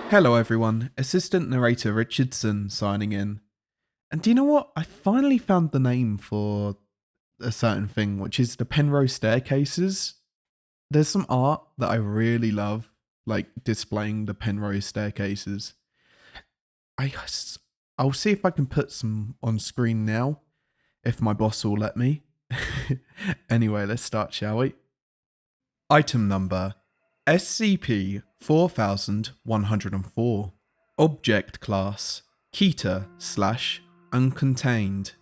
Hello everyone, Assistant Narrator Richardson signing in. And do you know what? I finally found the name for a certain thing, which is the penrose staircases. There's some art that I really love, like displaying the penrose staircases. I'll see if I can put some on screen now, if my boss will let me. Anyway, let's start, shall we? Item number SCP-4104. Object class Keter/Uncontained.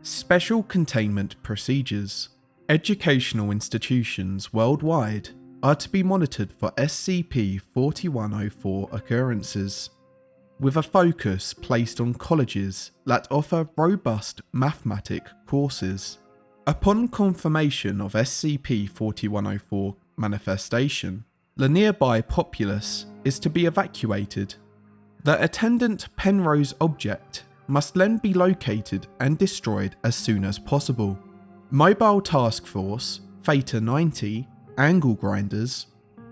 Special containment procedures. Educational institutions worldwide are to be monitored for SCP-4104 occurrences, with a focus placed on colleges that offer robust mathematic courses. Upon confirmation of SCP-4104 manifestation, the nearby populace is to be evacuated. The attendant penrose object must then be located and destroyed as soon as possible. Mobile Task Force Theta 90 Angle Grinders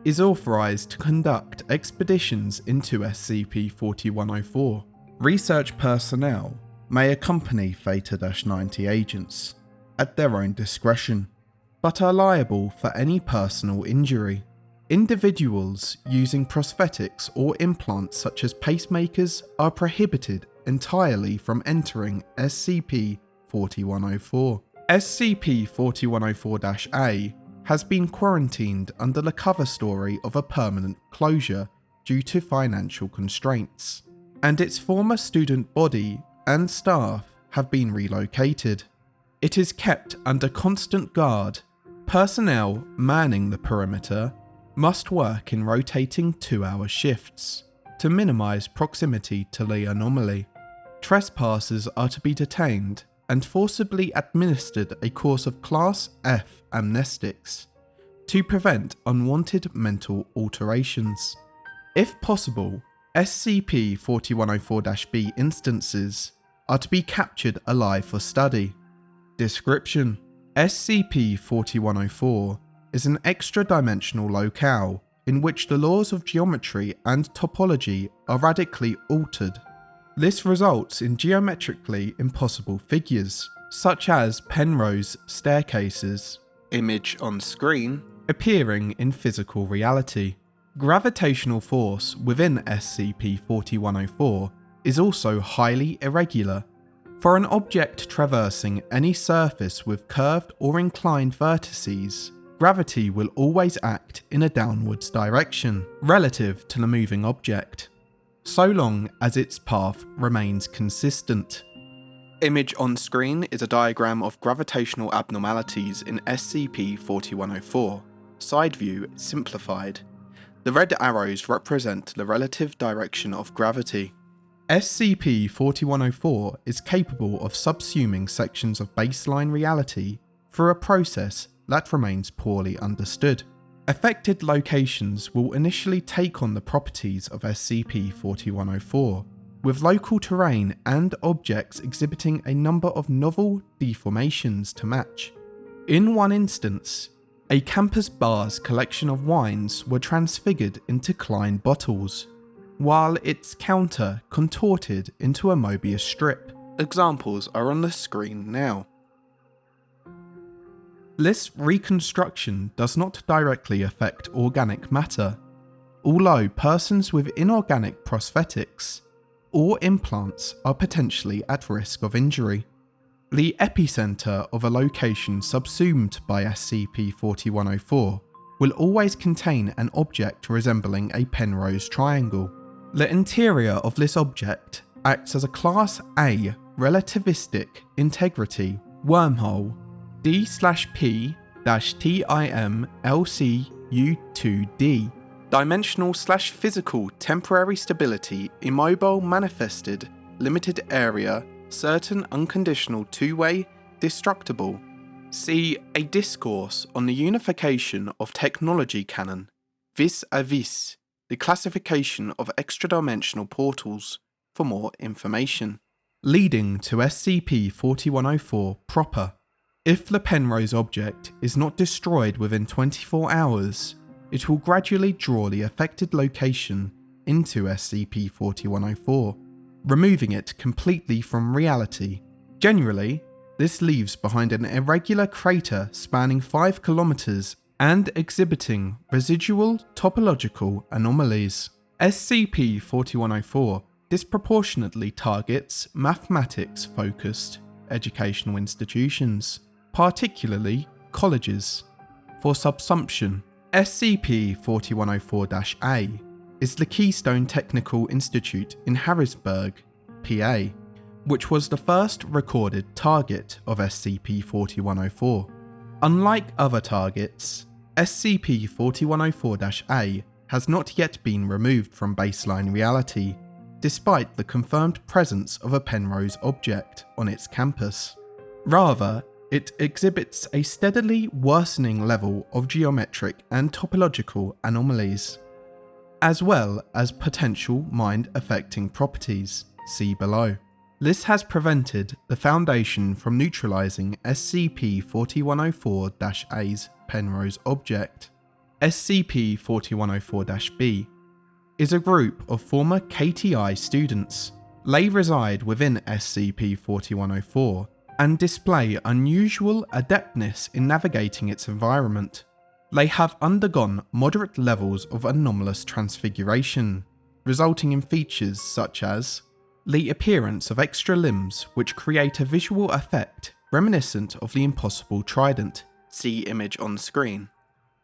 is authorized to conduct expeditions into SCP-4104. Research personnel may accompany Theta-90 agents at their own discretion, but are liable for any personal injury. Individuals using prosthetics or implants such as pacemakers are prohibited entirely from entering SCP-4104. SCP-4104-A has been quarantined under the cover story of a permanent closure due to financial constraints, and its former student body and staff have been relocated. It is kept under constant guard. Personnel manning the perimeter must work in rotating 2-hour shifts to minimize proximity to the anomaly. Trespassers are to be detained and forcibly administered a course of Class F amnestics to prevent unwanted mental alterations. If possible, SCP-4104-B instances are to be captured alive for study. Description: SCP-4104 is an extra-dimensional locale in which the laws of geometry and topology are radically altered. This results in geometrically impossible figures, such as penrose staircases, image on screen, appearing in physical reality. Gravitational force within SCP-4104 is also highly irregular. For an object traversing any surface with curved or inclined vertices, gravity will always act in a downwards direction relative to the moving object, so long as its path remains consistent. Image on screen is a diagram of gravitational abnormalities in SCP-4104, side view simplified. The red arrows represent the relative direction of gravity. SCP-4104 is capable of subsuming sections of baseline reality through a process that remains poorly understood. Affected locations will initially take on the properties of SCP-4104, with local terrain and objects exhibiting a number of novel deformations to match. In one instance, a campus bar's collection of wines were transfigured into Klein bottles, while its counter contorted into a Mobius strip. Examples are on the screen now. This reconstruction does not directly affect organic matter, although persons with inorganic prosthetics or implants are potentially at risk of injury. The epicenter of a location subsumed by SCP-4104 will always contain an object resembling a penrose triangle. The interior of this object acts as a Class A relativistic integrity wormhole D/P-TIM-LCU2D. Dimensional/physical temporary stability immobile manifested limited area certain unconditional two-way destructible. See a discourse on the unification of technology canon vis-a-vis the classification of extra-dimensional portals for more information. Leading to SCP-4104 proper. If the penrose object is not destroyed within 24 hours, it will gradually draw the affected location into SCP-4104, removing it completely from reality. Generally, this leaves behind an irregular crater spanning 5 kilometers and exhibiting residual topological anomalies. SCP-4104 disproportionately targets mathematics-focused educational institutions, particularly colleges. For subsumption, SCP-4104-A is the Keystone Technical Institute in Harrisburg, PA, which was the first recorded target of SCP-4104. Unlike other targets, SCP-4104-A has not yet been removed from baseline reality, despite the confirmed presence of a penrose object on its campus. Rather, it exhibits a steadily worsening level of geometric and topological anomalies, as well as potential mind-affecting properties, see below. This has prevented the Foundation from neutralizing SCP-4104-A's penrose object. SCP-4104-B is a group of former KTI students. They reside within SCP-4104 and display unusual adeptness in navigating its environment. They have undergone moderate levels of anomalous transfiguration, resulting in features such as the appearance of extra limbs which create a visual effect reminiscent of the impossible trident, see image on screen.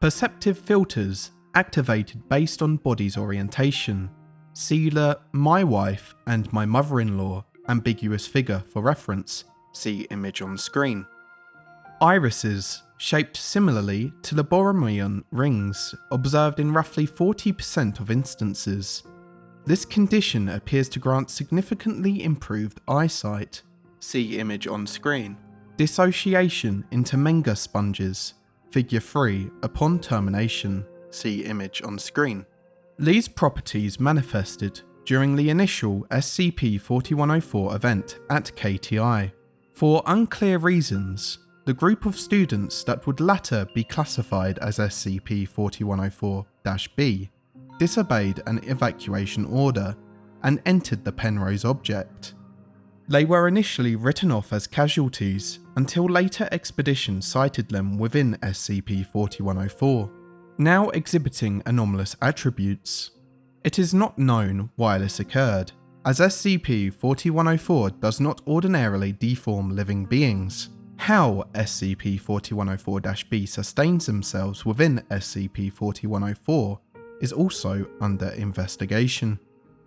Perceptive filters activated based on body's orientation, see the "my wife and my mother-in-law" ambiguous figure for reference, see image on screen. Irises shaped similarly to the Borromean rings observed in roughly 40% of instances. This condition appears to grant significantly improved eyesight, see image on screen. Dissociation into Menga sponges, figure 3, upon termination, see image on screen. These properties manifested during the initial SCP-4104 event at KTI. For unclear reasons, the group of students that would later be classified as SCP-4104-B disobeyed an evacuation order and entered the penrose object. They were initially written off as casualties until later expeditions cited them within SCP-4104, now exhibiting anomalous attributes. It is not known why this occurred, as SCP-4104 does not ordinarily deform living beings. How SCP-4104-B sustains themselves within SCP-4104 is also under investigation.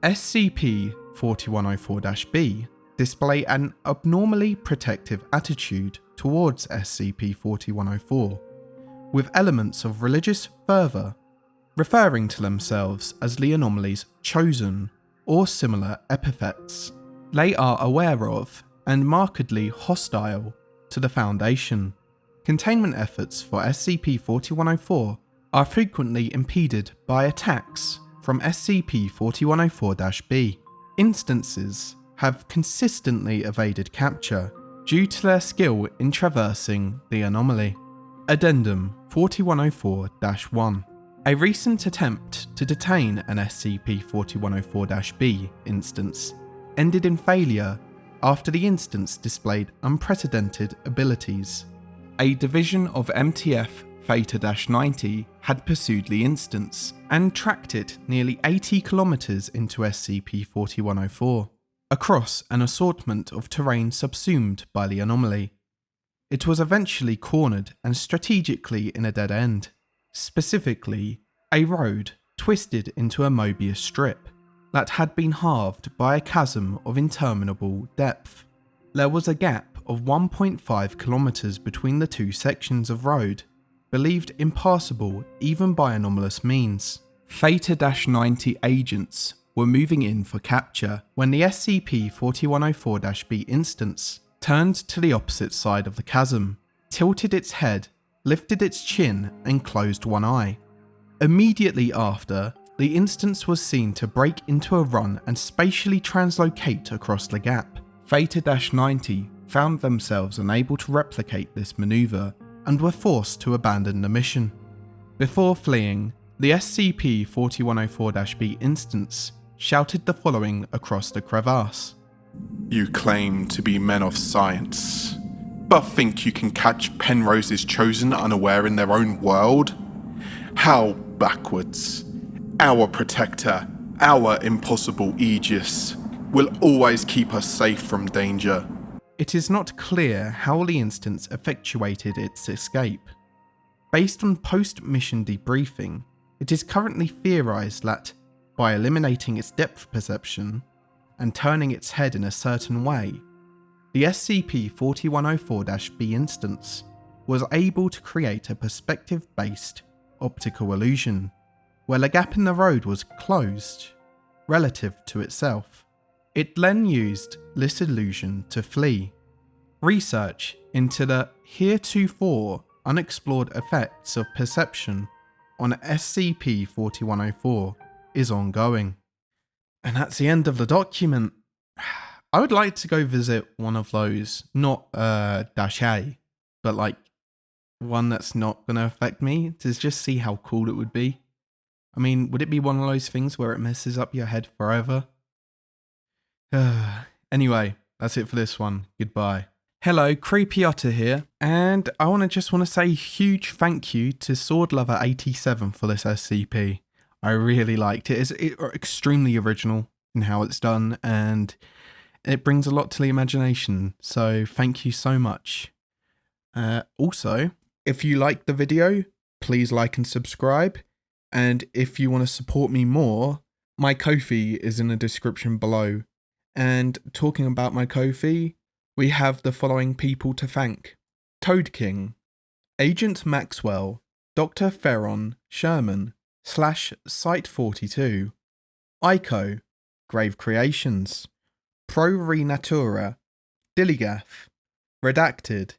SCP-4104-B display an abnormally protective attitude towards SCP-4104, with elements of religious fervour, referring to themselves as the Anomaly's chosen, or similar epithets. They are aware of and markedly hostile to the Foundation. Containment efforts for SCP-4104 are frequently impeded by attacks from SCP-4104-B. Instances have consistently evaded capture due to their skill in traversing the anomaly. Addendum 4104-1. A recent attempt to detain an SCP-4104-B instance ended in failure after the instance displayed unprecedented abilities. A division of MTF Theta-90 had pursued the instance and tracked it nearly 80 kilometers into SCP-4104, across an assortment of terrain subsumed by the anomaly. It was eventually cornered and strategically in a dead end, specifically a road twisted into a Mobius strip that had been halved by a chasm of interminable depth. There was a gap of 1.5 kilometers between the two sections of road, believed impassable even by anomalous means. Theta-90 agents were moving in for capture when the SCP-4104-B instance turned to the opposite side of the chasm, tilted its head, lifted its chin, and closed one eye. Immediately after, the instance was seen to break into a run and spatially translocate across the gap. Theta-90 found themselves unable to replicate this maneuver and were forced to abandon the mission. Before fleeing, The SCP-4104-B instance shouted the following across the crevasse. You claim to be men of science, but think you can catch Penrose's chosen unaware in their own world? How backwards. Our protector, our impossible Aegis, will always keep us safe from danger. It is not clear how the instance effectuated its escape. Based on post-mission debriefing, it is currently theorised that, by eliminating its depth perception and turning its head in a certain way, the SCP-4104-B instance was able to create a perspective-based optical illusion, where the gap in the road was closed, relative to itself. It then used this illusion to flee. Research into the heretofore unexplored effects of perception on SCP-4104 is ongoing. And that's the end of the document. I would like to go visit one of those, not -A, but like one that's not going to affect me, to just see how cool it would be. I mean, would it be one of those things where it messes up your head forever? Anyway, that's it for this one. Goodbye. Hello, Creepy Otter here, and I want to say a huge thank you to SwordLover87 for this SCP. I really liked it. It's extremely original in how it's done, and it brings a lot to the imagination, so thank you so much. Also, if you liked the video, please like and subscribe, and if you want to support me more, my Ko-fi is in the description below. And talking about my Ko-fi, we have the following people to thank: Toad King, Agent Maxwell, Dr. Ferron Sherman, /Site42, Ico, Grave Creations, Pro Renatura, Dilligath, Redacted,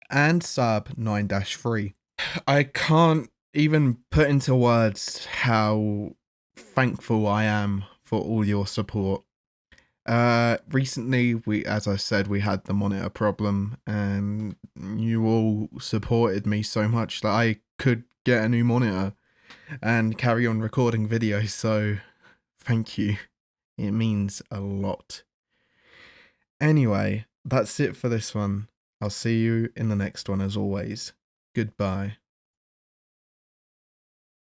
and Sub 9-3. I can't even put into words how thankful I am for all your support. Recently, as I said, we had the monitor problem, and you all supported me so much that I could get a new monitor and carry on recording videos, so thank you. It means a lot. Anyway, that's it for this one. I'll see you in the next one as always. Goodbye.